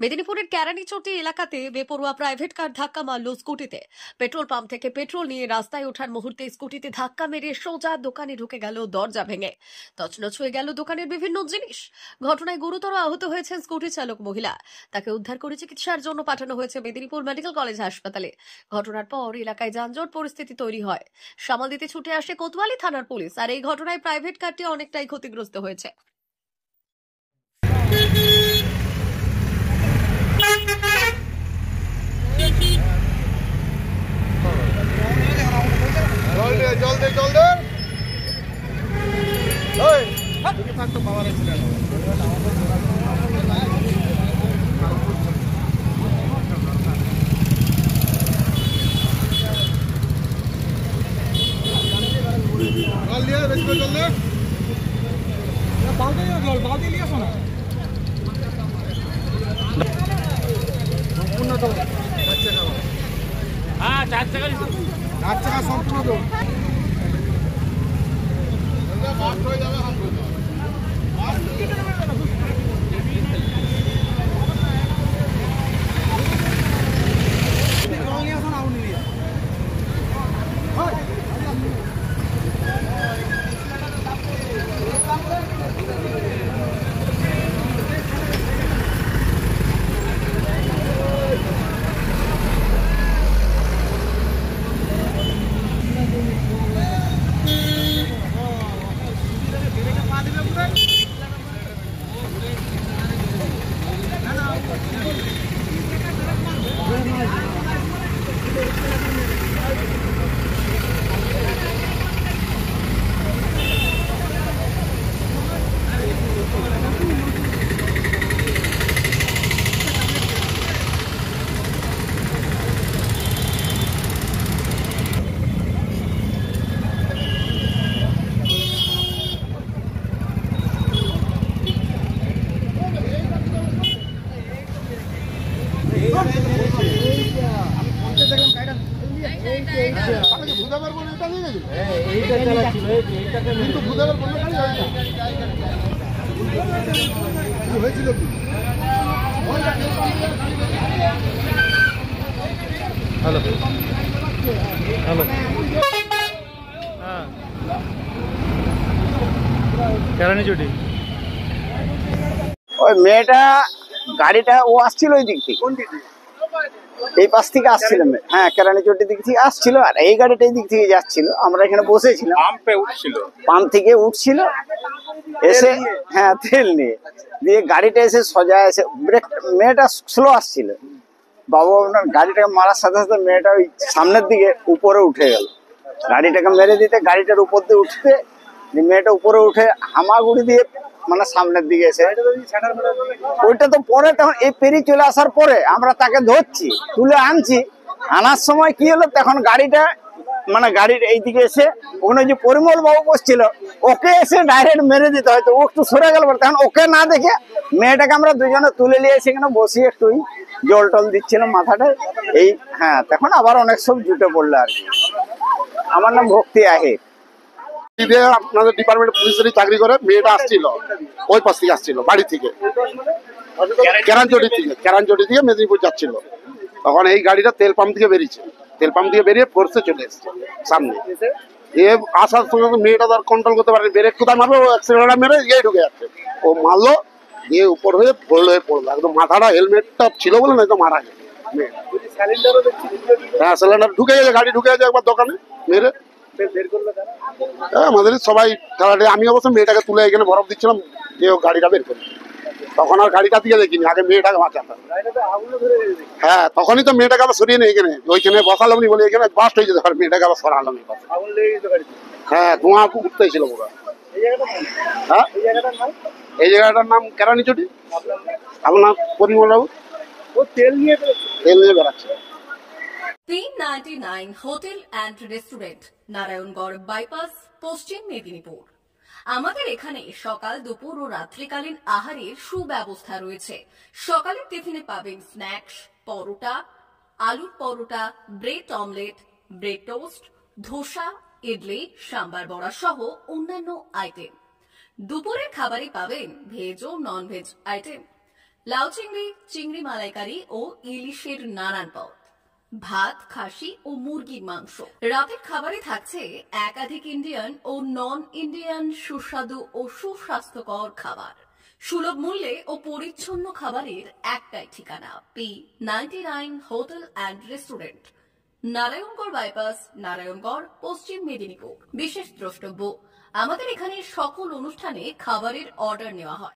মেদিনীপুরের কেরানীচটি এলাকাতে বেপরোয়া প্রাইভেট কার ধাক্কা মারল স্কুটিতে। পেট্রোল পাম্প থেকে পেট্রোল নিয়ে রাস্তায় ওঠার মুহূর্তে স্কুটিতে ধাক্কা মেরে সোজা দোকানে ঢুকে গেল দরজা ভেঙে। তছনছ হয়ে গেল দোকানের বিভিন্ন জিনিস। ঘটনায় গুরুতর আহত হয়েছেন স্কুটি চালক মহিলা। তাকে উদ্ধার করে চিকিৎসার জন্য পাঠানো হয়েছে মেদিনীপুর মেডিকেল কলেজ হাসপাতালে। ঘটনার পর এলাকায় যানজট পরিস্থিতি তৈরি হয়। সামাল দিতে ছুটে আসে কোতোয়ালি থানার পুলিশ। আর এই ঘটনায় প্রাইভেট কারটি অনেকটাই ক্ষতিগ্রস্ত হয়েছে। জল দে থাকতো পাওয়ার অ্যাক্সিডেন্ট জল দিয়ে বেশি করে জল দে বালতি নিয়ে আসো না সম্পূর্ণ তো হ্যাঁ 4 টাকা সম্পূর্ণ তো হয়ে যাবে কেরানীচটি ওই মেয়েটা গাড়িটা ও আসছিল ওই দিক থেকে, এই পাশ থেকে আসছিল। হ্যাঁ, কেরানীচটির দিক থেকে আসছিল আর এই গাড়িটা এই দিক থেকে যাচ্ছিল। আমরা এখানে বসেছিলাম, পাম্প থেকে উঠছিল এসে, হ্যাঁ তেল নিয়ে দিয়ে গাড়িটা এসে সোজা এসে ব্রেক, মেয়েটা স্লো আসছিল। বাবু আপনার গাড়িটাকে মারার সাথে সাথে মেয়েটা ওই সামনের দিকে উপরে উঠে গেল। গাড়িটাকে মেরে দিতে গাড়িটার উপর দিয়ে উঠতে মেয়েটা উপরে উঠে হামাগুড়ি দিয়ে মানে সামনের দিকে এসে, ওইটা তো পরে তখন এই পেরিয়ে চলে আসার পরে আমরা তাকে ধরছি, তুলে আনছি। আনার সময় কি হলো, তখন গাড়িটা মানে গাড়ির এইদিকে এসে ওখানে যে পরিমল বাবু বসছিল ওকে এসে ডাইরেক্ট মেরে দিতে হয়তো, ও একটু সরে গেল। তখন ওকে না দেখে মেয়েটাকে আমরা দুজনে তুলে নিয়ে সেখানে বসিয়ে একটু জল টল দিচ্ছিলাম মাথাটায়। এই হ্যাঁ, তখন আবার অনেক সব জুটে পড়লো আর কি। আমার নাম ভক্তি আহির। আপনাদের ডিপার্টমেন্ট পুলিশেরই চাকরি করে। মেয়েটা আসছিল ওই পাশ থেকে, আসছিল বাড়ি থেকে, কেরানচটি থেকে মেদিনীপুর যাচ্ছিল। তখন এই গাড়িটা তেল পাম্প থেকে বেরিয়েছে, তেল পাম্প থেকে বেরিয়ে ফোর্সে চলে এসছে সামনে। এ আসার সঙ্গে মেয়েটা তার কন্ট্রোল করতে পারেনি, ব্রেক কোথায় মারবে, ও অ্যাক্সিডেন্টটা মেরে গিয়ে ঢুকে যাচ্ছে। ও মারলো, দিয়ে উপর হয়ে পড়লো, একদম মাথাটা হেলমেটটা ছিল বলে না তো মারা গেছে। হ্যাঁ, সিলিন্ডার ঢুকে গেছে, গাড়ি ঢুকে গেছে একবার দোকানে মেরে। আমাদের সবাই, আমি অবশ্য মেয়েটাকে তুলে এখানে বরফ দিচ্ছিলাম, যে গাড়িটা বের করে। তখন আর গাড়িটা দিয়ে দেখিনি, আগে মেয়েটাকে বাঁচাতে। হ্যাঁ, তখনই তো মেয়েটাকে আবার সরিয়ে নেই, এখানে ওইখানে বসালাম নি বলে এখানে বাস্ট হয়ে যেতে পারে, মেয়েটাকে আবার সরালাম। হ্যাঁ, ধোঁয়া উঠতেই ছিল পুরো। হ্যাঁ, এই জায়গাটার নাম কেরানীচটি। আপনার পরিমল বাবু তেল নিয়ে বেড়াচ্ছে। P99 hotel and restaurant, Narayangarh bypass, পশ্চিম মেদিনীপুর। আমাদের এখানে সকাল, দুপুর ও রাত্রিকালীন আহারের সুব্যবস্থা রয়েছে। সকালের টিফিনে পাবেন স্ন্যাক্স, পরোটা, আলুর paratha, bread omelette, bread toast, dosa, idli, sambar vada সহ অন্যান্য আইটেম। দুপুরের খাবারে পাবেন ভেজ ও নন ভেজ আইটেম। লাউ চিংড়ি, চিংড়ি মালাইকারি ও ইলিশের নানান পদ, ভাত, খাসি ও মুরগির মাংস। রাতের খাবারে থাকছে একাধিক ইন্ডিয়ান ও নন ইন্ডিয়ান সুস্বাদু ও সুস্বাস্থ্যকর খাবার। সুলভ মূল্যে ও পরিচ্ছন্ন খাবারের একটাই ঠিকানা, P99 hotel and restaurant, Narayangarh bypass, Narayangarh, পশ্চিম মেদিনীপুর। বিশেষ দ্রষ্টব্য, আমাদের এখানে সকল অনুষ্ঠানে খাবারের অর্ডার নেওয়া হয়।